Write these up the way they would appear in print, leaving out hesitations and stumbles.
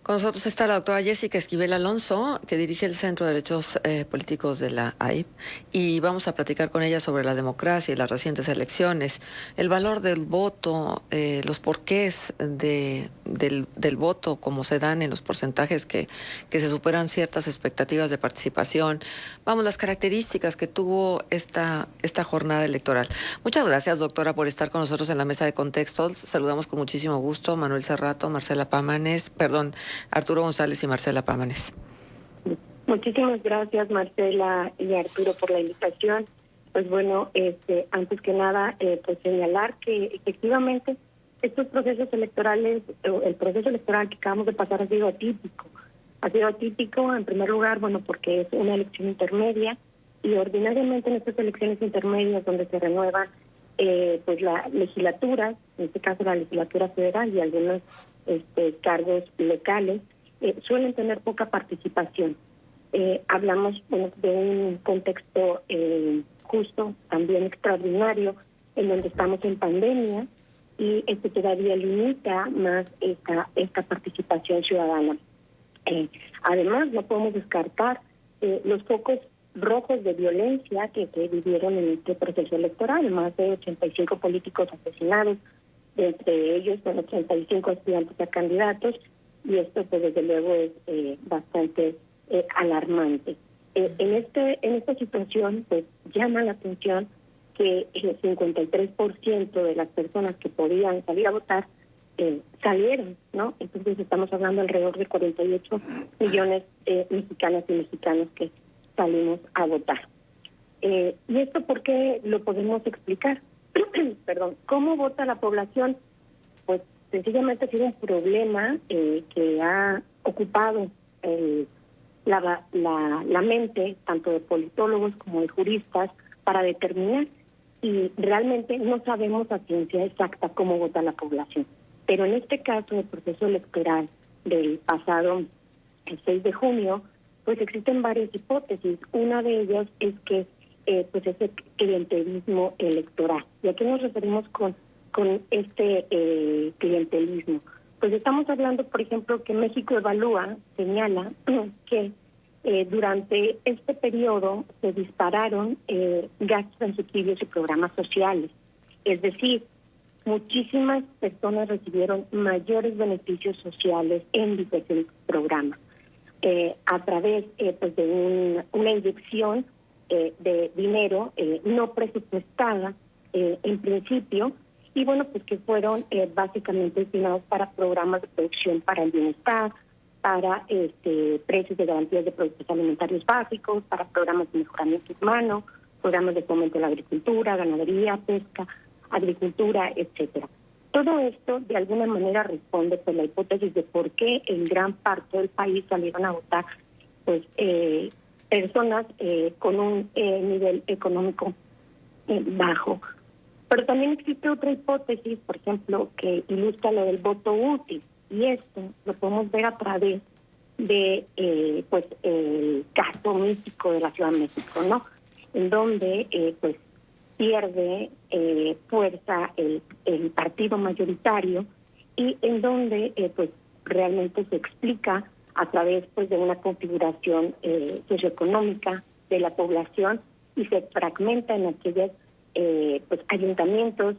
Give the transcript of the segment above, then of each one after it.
Con nosotros está la doctora Jessica Esquivel Alonso, que dirige el Centro de Derechos Políticos de la AID, y vamos a platicar con ella sobre la democracia y las recientes elecciones, el valor del voto, los porqués del voto, como se dan en los porcentajes que se superan ciertas expectativas de participación. Vamos, las características que tuvo esta jornada electoral. Muchas gracias, doctora, por estar con nosotros en la mesa de contextos. Saludamos con muchísimo gusto a Manuel Cerrato, Marcela Pámanes, Arturo González y Marcela Pámanes. Muchísimas gracias, Marcela y Arturo, por la invitación. Pues bueno, antes que nada, pues señalar que efectivamente estos procesos electorales, el proceso electoral que acabamos de pasar ha sido atípico. Ha sido atípico, en primer lugar, bueno, porque es una elección intermedia y ordinariamente en estas elecciones intermedias donde se renuevan pues la legislatura, en este caso la legislatura federal y algunos cargos locales, suelen tener poca participación. Hablamos de un contexto justo, también extraordinario, en donde estamos en pandemia y esto todavía limita más esta participación ciudadana. Además, no podemos descartar los focos rojos de violencia que vivieron en este proceso electoral, más de 85 políticos asesinados, entre ellos 35 aspirantes a candidatos, y esto pues desde luego es bastante alarmante. En esta situación pues llama la atención que el 53% de las personas que podían salir a votar salieron, ¿no? Entonces estamos hablando alrededor de 48 millones de mexicanas y mexicanos que salimos a votar. ¿Y esto por qué lo podemos explicar? Perdón, ¿cómo vota la población? Pues sencillamente ha sido un problema que ha ocupado la mente tanto de politólogos como de juristas para determinar, y realmente no sabemos a ciencia exacta cómo vota la población. Pero en este caso, el proceso electoral del pasado el 6 de junio, pues existen varias hipótesis. Una de ellas es que pues ese clientelismo electoral. ¿Y a qué nos referimos con este clientelismo? Pues estamos hablando, por ejemplo, que México Evalúa señala que durante este periodo se dispararon gastos en subsidios y programas sociales. Es decir, muchísimas personas recibieron mayores beneficios sociales en diferentes programas a través pues de una inyección de dinero no presupuestada en principio, y bueno, pues que fueron básicamente destinados para programas de producción para el bienestar, para precios de garantías de productos alimentarios básicos, para programas de mejoramiento humano, programas de fomento de la agricultura, ganadería, pesca, agricultura, etcétera. Todo esto de alguna manera responde pues la hipótesis de por qué en gran parte del país salieron a votar pues personas con un nivel económico bajo. Pero también existe otra hipótesis, por ejemplo, que ilustra lo del voto útil, y esto lo podemos ver a través de pues el caso místico de la Ciudad de México, ¿no? En donde pues pierde fuerza el partido mayoritario, y en donde pues realmente se explica a través pues de una configuración socioeconómica de la población, y se fragmenta en aquellos pues ayuntamientos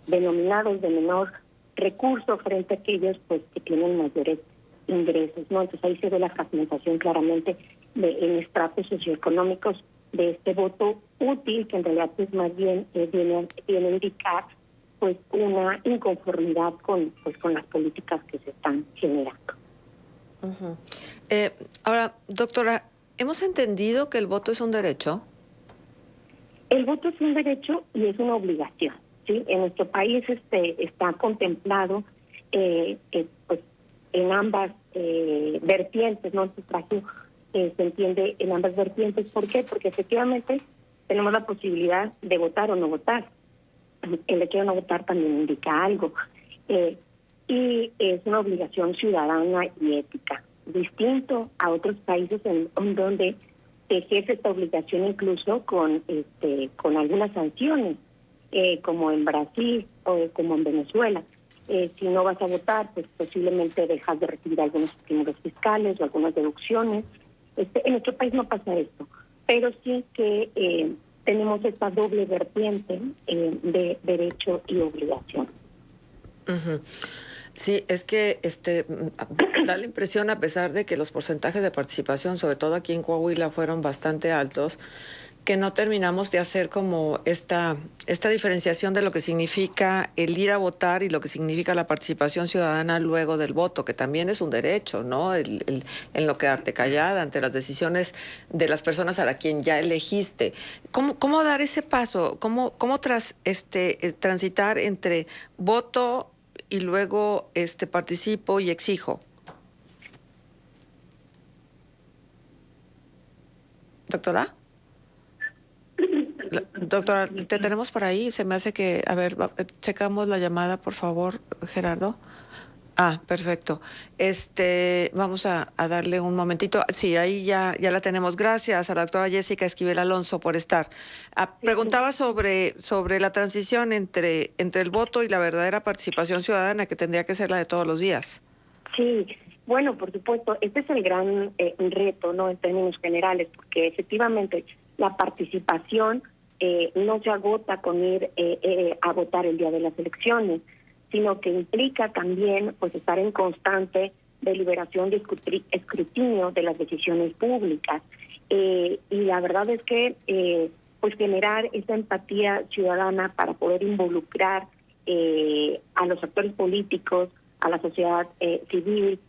denominados de menor recurso frente a aquellos pues que tienen mayores ingresos, ¿no? Entonces ahí se ve la fragmentación claramente en estratos socioeconómicos de este voto útil, que en realidad pues más bien viene a indicar pues una inconformidad con las políticas que se están generando. Uh-huh. Ahora, doctora, ¿hemos entendido que el voto es un derecho? El voto es un derecho y es una obligación, ¿sí? En nuestro país está contemplado pues en ambas vertientes, ¿no? El sufragio se entiende en ambas vertientes. ¿Por qué? Porque efectivamente tenemos la posibilidad de votar o no votar. El hecho de no votar también indica algo. Y es una obligación ciudadana y ética, distinto a otros países en donde se ejerce esta obligación incluso con algunas sanciones, como en Brasil o como en Venezuela. Si no vas a votar, pues posiblemente dejas de recibir algunos estímulos fiscales o algunas deducciones. En nuestro país no pasa esto, pero sí que tenemos esta doble vertiente de derecho y obligación. Ujú. Sí, es que da la impresión, a pesar de que los porcentajes de participación, sobre todo aquí en Coahuila, fueron bastante altos, que no terminamos de hacer como esta diferenciación de lo que significa el ir a votar y lo que significa la participación ciudadana luego del voto, que también es un derecho, ¿no? El no quedarte callada ante las decisiones de las personas a la quien ya elegiste. ¿Cómo dar ese paso? ¿Cómo transitar entre voto y luego participo y exijo? ¿Doctora? Doctora, te tenemos por ahí. Se me hace que, a ver, checamos la llamada, por favor, Gerardo. Ah, perfecto. Vamos a darle un momentito. Sí, ahí ya la tenemos. Gracias a la doctora Jessica Esquivel Alonso por estar. Preguntaba sobre la transición entre el voto y la verdadera participación ciudadana, que tendría que ser la de todos los días. Sí, bueno, por supuesto, este es el gran reto, ¿no? En términos generales, porque efectivamente la participación no se agota con ir a votar el día de las elecciones, sino que implica también pues estar en constante deliberación y escrutinio de las decisiones públicas. Y la verdad es que pues generar esa empatía ciudadana para poder involucrar a los actores políticos, a la sociedad civil,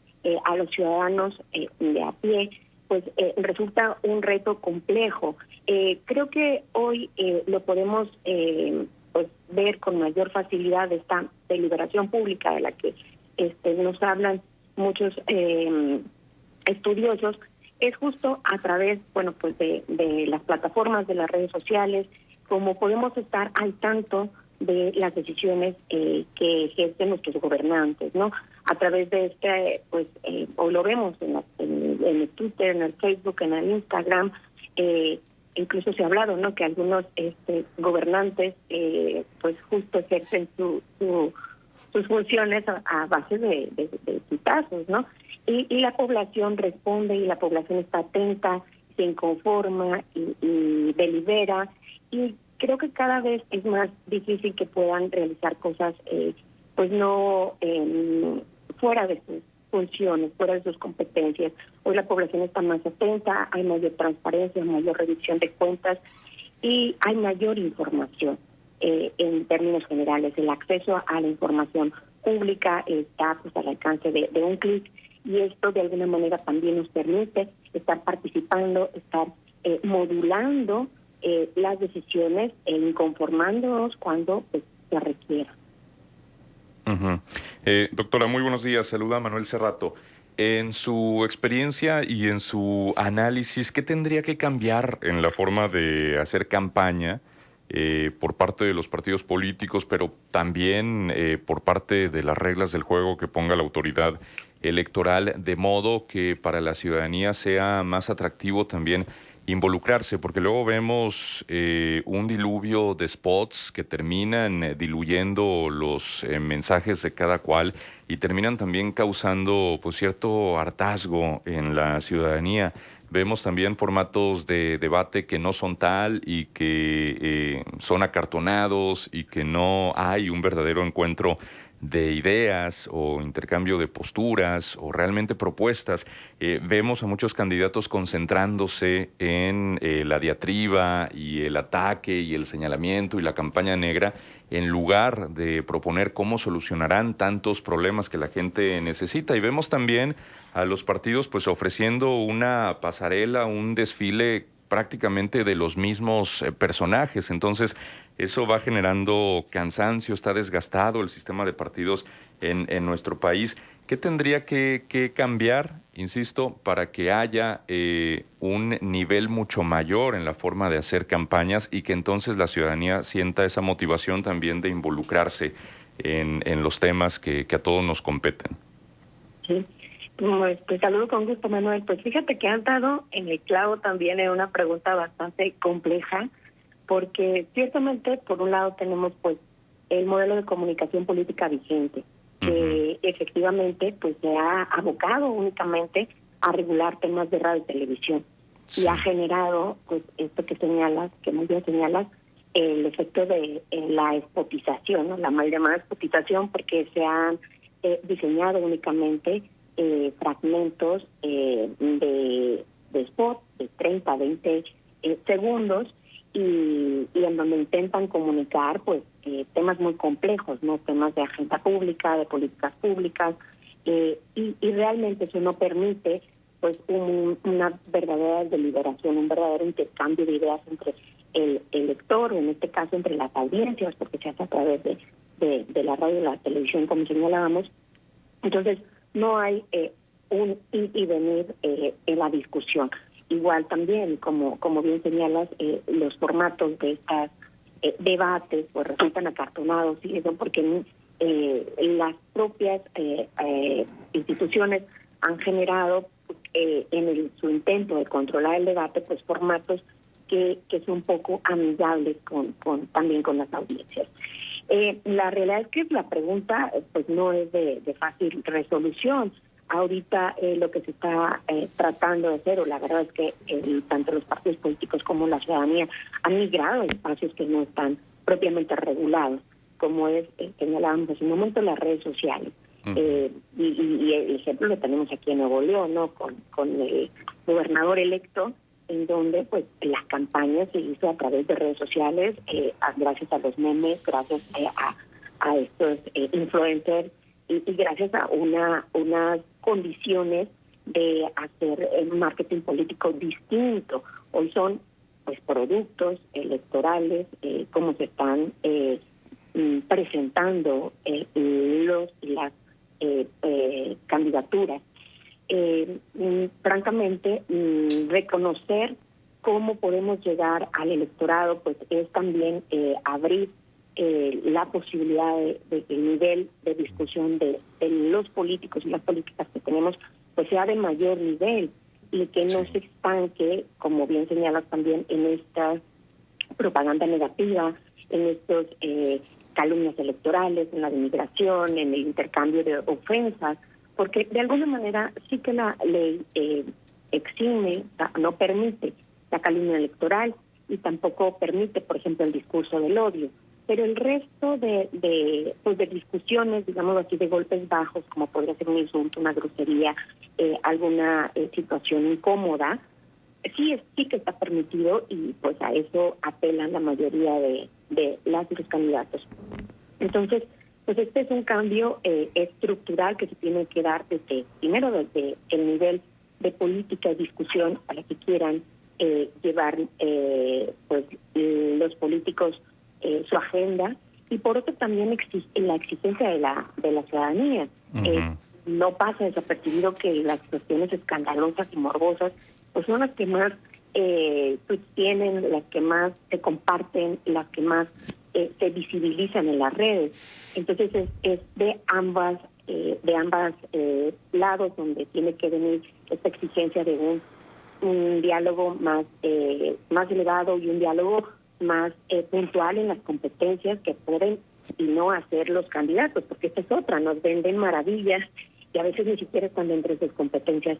a los ciudadanos de a pie, pues resulta un reto complejo. Creo que hoy lo podemos pues ver con mayor facilidad esta deliberación pública de la que nos hablan muchos estudiosos, es justo a través, bueno, pues de las plataformas, de las redes sociales, como podemos estar al tanto de las decisiones que ejercen nuestros gobernantes, ¿no? A través de pues, hoy lo vemos en el Twitter, en el Facebook, en el Instagram, incluso se ha hablado, ¿no? Que algunos gobernantes, pues justo ejercen sus funciones a base de tutazos, ¿no? Y la población responde y la población está atenta, se inconforma y delibera, y creo que cada vez es más difícil que puedan realizar cosas pues no fuera de sus funciones, fuera de sus competencias. Hoy la población está más atenta, hay mayor transparencia, mayor rendición de cuentas y hay mayor información en términos generales. El acceso a la información pública está pues al alcance de un clic, y esto de alguna manera también nos permite estar participando, estar modulando las decisiones e inconformándonos cuando pues, se requiera. Uh-huh. Doctora, muy buenos días. Saluda a Manuel Cerrato. En su experiencia y en su análisis, ¿qué tendría que cambiar en la forma de hacer campaña por parte de los partidos políticos, pero también por parte de las reglas del juego que ponga la autoridad electoral, de modo que para la ciudadanía sea más atractivo también involucrarse? Porque luego vemos un diluvio de spots que terminan diluyendo los mensajes de cada cual y terminan también causando pues cierto hartazgo en la ciudadanía. Vemos también formatos de debate que no son tal y que son acartonados y que no hay un verdadero encuentro de ideas o intercambio de posturas o realmente propuestas. Vemos a muchos candidatos concentrándose en la diatriba y el ataque y el señalamiento y la campaña negra, en lugar de proponer cómo solucionarán tantos problemas que la gente necesita. Y vemos también a los partidos pues ofreciendo una pasarela, un desfile prácticamente de los mismos personajes. Entonces, eso va generando cansancio, está desgastado el sistema de partidos en nuestro país. ¿Qué tendría que cambiar, insisto, para que haya un nivel mucho mayor en la forma de hacer campañas y que entonces la ciudadanía sienta esa motivación también de involucrarse en los temas que a todos nos competen? Sí. Pues te saludo con gusto, Manuel. Pues fíjate que han dado en el clavo también en una pregunta bastante compleja, porque ciertamente por un lado tenemos pues el modelo de comunicación política vigente, que efectivamente pues se ha abocado únicamente a regular temas de radio y televisión. Sí. Y ha generado, pues, esto que señalas, que muy bien señalas, el efecto de la spotización, ¿no? La mal llamada spotización, porque se han diseñado únicamente fragmentos de spot de 30, 20 segundos y en donde intentan comunicar, pues, temas muy complejos, ¿no? Temas de agenda pública, de políticas públicas, y realmente eso no permite pues una verdadera deliberación, un verdadero intercambio de ideas entre el lector, o en este caso entre las audiencias, porque se hace a través de la radio y la televisión, como señalábamos. Entonces, no hay un ir y venir en la discusión. Igual también, como bien señalas, los formatos de estas debates pues resultan acartonados, y eso porque las propias instituciones han generado su intento de controlar el debate, pues formatos que son poco amigables también con las audiencias. La realidad es que la pregunta pues no es de fácil resolución. Ahorita lo que se está tratando de hacer, o la verdad es que tanto los partidos políticos como la ciudadanía han migrado a espacios que no están propiamente regulados, como señalábamos hace un momento, las redes sociales. Y el ejemplo lo tenemos aquí en Nuevo León, ¿no? Con el gobernador electo, en donde pues las campañas se hizo a través de redes sociales, gracias a los memes, gracias a estos influencers, y gracias a unas condiciones de hacer el marketing político distinto. Hoy son pues productos electorales, como se están presentando las candidaturas. Francamente, reconocer cómo podemos llegar al electorado, pues es también abrir la posibilidad de que el nivel de discusión de los políticos y las políticas que tenemos pues sea de mayor nivel, y que no se estanque, como bien señalas también, en esta propaganda negativa, en estos calumnias electorales, en la denigración, en el intercambio de ofensas, porque de alguna manera sí que la ley exime, no permite la calumnia electoral, y tampoco permite, por ejemplo, el discurso del odio. Pero el resto de discusiones, digamos así, de golpes bajos, como podría ser un insulto, una grosería, alguna situación incómoda, sí que está permitido, y pues a eso apelan la mayoría de las y los candidatos. Entonces, pues este es un cambio estructural que se tiene que dar primero desde el nivel de política y discusión a la que quieran llevar pues los políticos su agenda, y por otro también existe la exigencia de la ciudadanía. No pasa desapercibido que las cuestiones escandalosas y morbosas pues son las que más pues tienen, las que más se comparten, las que más se visibilizan en las redes. Entonces es de ambas lados donde tiene que venir esta exigencia de un diálogo más elevado, y un diálogo más puntual en las competencias que pueden y no hacer los candidatos, porque esta es otra, nos venden maravillas y a veces ni siquiera están dentro de sus competencias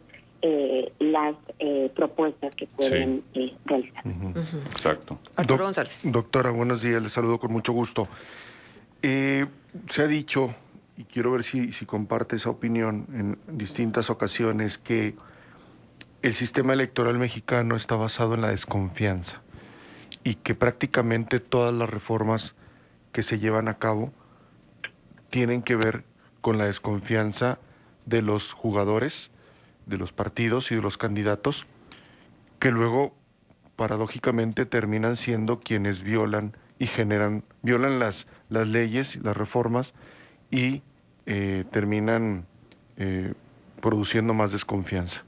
las propuestas que pueden realizar. Exacto. Arturo González. Doctora, buenos días, les saludo con mucho gusto. Se ha dicho, y quiero ver si comparte esa opinión en distintas ocasiones, que el sistema electoral mexicano está basado en la desconfianza, y que prácticamente todas las reformas que se llevan a cabo tienen que ver con la desconfianza de los jugadores, de los partidos y de los candidatos, que luego paradójicamente terminan siendo quienes violan las leyes, las reformas, y terminan produciendo más desconfianza.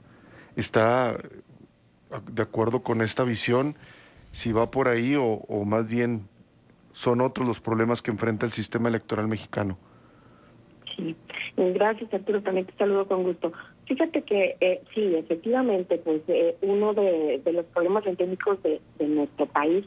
¿Está de acuerdo con esta visión? Si va por ahí, o más bien son otros los problemas que enfrenta el sistema electoral mexicano. Sí, gracias, Arturo, también te saludo con gusto. Fíjate que sí, efectivamente, pues uno de los problemas endémicos de nuestro país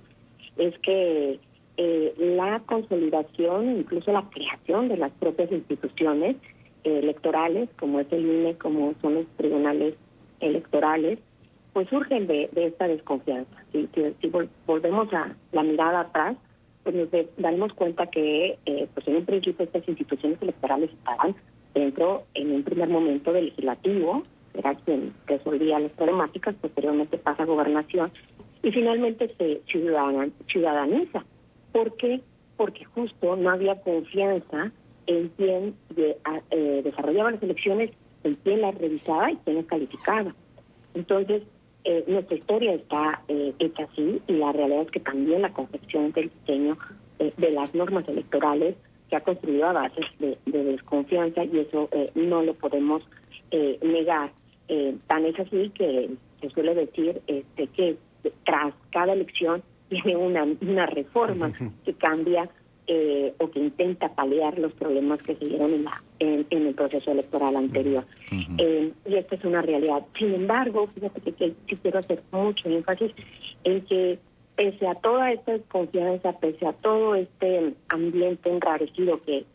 es que la consolidación, incluso la creación de las propias instituciones electorales, como es el INE, como son los tribunales electorales, pues surgen de esta desconfianza. Si volvemos a la mirada atrás, pues nos daremos cuenta que pues en un principio estas instituciones electorales estaban dentro, en un primer momento, del legislativo, era quien resolvía las problemáticas, posteriormente pasa a gobernación, y finalmente se ciudadaniza. ¿Por qué? Porque justo no había confianza en quien desarrollaba las elecciones, en quien las revisaba y quien las calificaba. Entonces, nuestra historia está hecha así, y la realidad es que también la confección del diseño de las normas electorales se ha construido a bases de desconfianza, y eso no lo podemos negar. Tan es así que se suele decir que tras cada elección tiene una reforma que cambia o que intenta paliar los problemas que se dieron en el proceso electoral anterior. Y esta es una realidad. Sin embargo, fíjate que sí quiero hacer mucho énfasis en que pese a toda esta desconfianza, pese a todo este ambiente enrarecido que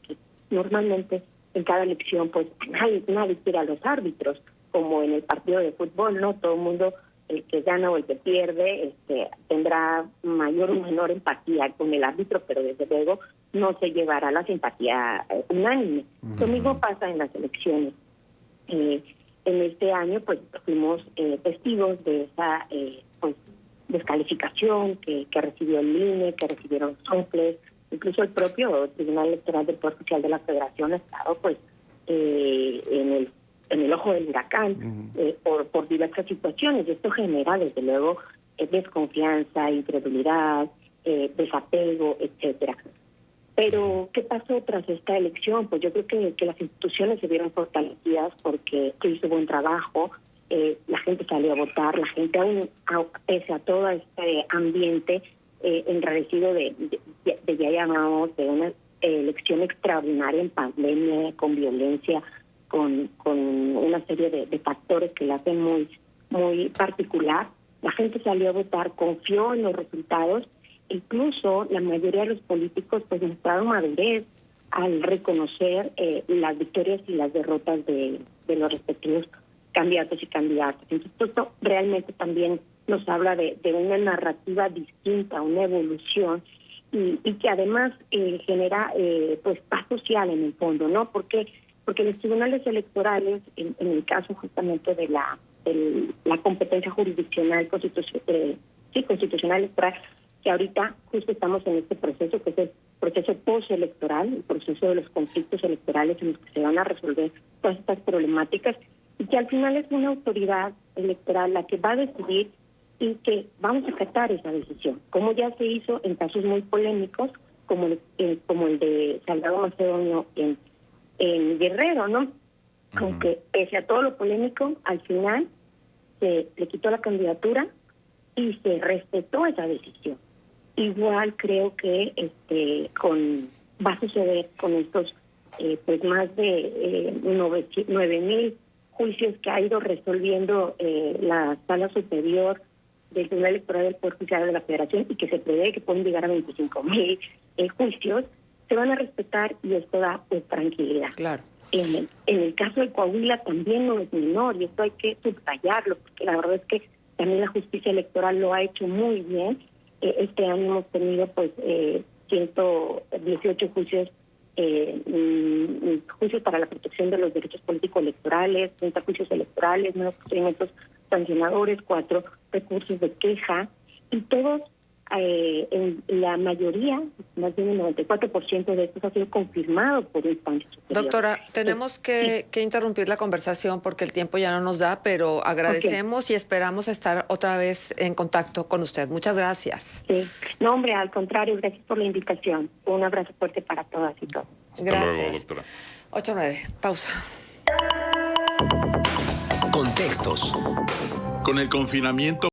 normalmente en cada elección, pues nadie quiere a los árbitros, como en el partido de fútbol, ¿no? Todo el mundo, el que gana o el que pierde, tendrá mayor o menor empatía con el árbitro, pero desde luego no se llevará la simpatía unánime. Lo mismo pasa en las elecciones. En este año, pues fuimos testigos de esa pues descalificación que recibió el INE, que recibieron SONPLES, incluso el propio Tribunal Electoral del Poder Judicial de la Federación ha estado pues en el ojo del huracán por diversas situaciones, y esto genera desde luego desconfianza, incredulidad, desapego, etcétera. Pero, ¿qué pasó tras esta elección? Pues yo creo que las instituciones se vieron fortalecidas porque se hizo buen trabajo, la gente salió a votar, la gente aún, pese a todo este ambiente enrarecido ya llamamos de una elección extraordinaria en pandemia, con violencia, con una serie de factores que la hacen muy particular. La gente salió a votar, confió en los resultados. Incluso la mayoría de los políticos pues mostraron madurez al reconocer las victorias y las derrotas de los respectivos candidatos y candidatas. Entonces, esto realmente también nos habla de una narrativa distinta, una evolución, y que además genera pues paz social en el fondo, ¿no? Porque los tribunales electorales, en el caso justamente de la competencia jurisdiccional constitucional electoral, que ahorita justo estamos en este proceso, que es el proceso postelectoral, el proceso de los conflictos electorales en los que se van a resolver todas estas problemáticas, y que al final es una autoridad electoral la que va a decidir y que vamos a acatar esa decisión, como ya se hizo en casos muy polémicos, como el de Salgado Macedonio en Guerrero, ¿no? Aunque pese a todo lo polémico, al final se le quitó la candidatura y se respetó esa decisión. Igual creo que va a suceder con estos pues más de 9,000 juicios que ha ido resolviendo la Sala Superior del Tribunal Electoral del Poder Judicial de la Federación, y que se prevé que pueden llegar a 25,000 juicios. Se van a respetar, y esto da pues tranquilidad. Claro. En el caso de Coahuila también no es menor, y esto hay que subrayarlo, porque la verdad es que también la justicia electoral lo ha hecho muy bien. Este año hemos tenido pues 118 juicios, juicios para la protección de los derechos políticos electorales, 30 juicios electorales, 9 procedimientos sancionadores, 4 recursos de queja, y todos, en la mayoría, más bien el 94% de estos ha sido confirmado por instancias superiores. Doctora, tenemos que interrumpir la conversación porque el tiempo ya no nos da, pero agradecemos y esperamos estar otra vez en contacto con usted. Muchas gracias. Sí. No, hombre, al contrario, gracias por la invitación. Un abrazo fuerte para todas y todos. Gracias. Hasta luego, doctora. 8:09, pausa. Contextos. Con el confinamiento